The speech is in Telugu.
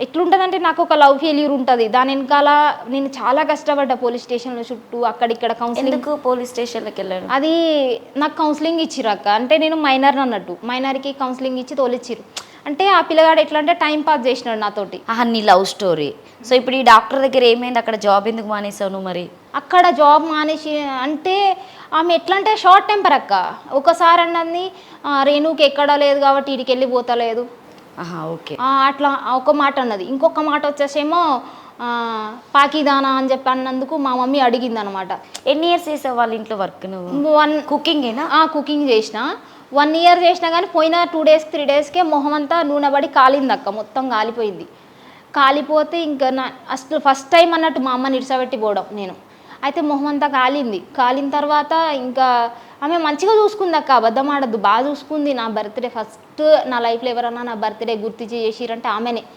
ఎట్లుంటుందంటే నాకు ఒక లవ్ ఫెయిల్యూర్ ఉంటుంది. దాని వెనకాల నేను చాలా కష్టపడ్డా పోలీస్ స్టేషన్లో చుట్టూ అక్కడిక్కడ కౌన్సిలింగ్. ఎందుకు పోలీస్ స్టేషన్‌లోకి వెళ్ళారు? అది నాకు కౌన్సిలింగ్ ఇచ్చిర్రు అక్క. అంటే నేను మైనర్ అన్నట్టు, మైనర్కి కౌన్సిలింగ్ ఇచ్చి తోలిచ్చిర్రు. అంటే ఆ పిల్లగాడు ఎట్లా అంటే టైం పాస్ చేసినాడు నాతోటి. ఆహా! నీ లవ్ స్టోరీ. సో ఇప్పుడు ఈ డాక్టర్ దగ్గర ఏమైంది? అక్కడ జాబ్ ఎందుకు మానేసావు నువ్వు మరి? అక్కడ జాబ్ మానేసి అంటే ఆమె ఎట్లా అంటే షార్ట్ టెంపర్ అక్క. ఒకసారి అన్నది రేణుకి ఎక్కడా లేదు కాబట్టి వీడికి వెళ్ళిపోతలేదు, ఆహా! ఓకే. అట్లా ఒక మాట అన్నది. ఇంకొక మాట వచ్చేసేమో పాకిదానా అని చెప్పి అన్నందుకు మా మమ్మీ అడిగింది అనమాట. ఎన్ని ఇయర్స్ చేసావు వాళ్ళ ఇంట్లో వర్క్ నువ్వు? కుకింగేనా? కుకింగ్ చేసిన 1 ఇయర్ చేసినా కానీ పోయిన 2 డేస్ 3 డేస్కే మొహం అంతా నూనె పడి కాలింది అక్క, మొత్తం కాలిపోయింది. కాలిపోతే ఇంకా అసలు ఫస్ట్ టైం అన్నట్టు మా అమ్మని ఇడిసబెట్టి పోవడం నేను. అయితే మొహం అంతా కాలింది. కాలిన తర్వాత ఇంకా ఆమె మంచిగా చూసుకుంది అక్క, అబద్ధం ఆడద్దు, బాగా చూసుకుంది. నా బర్త్డే ఫస్ట్ నా లైఫ్లో ఎవరన్నా నా బర్త్డే గుర్తు చేసిరంటే ఆమెనే.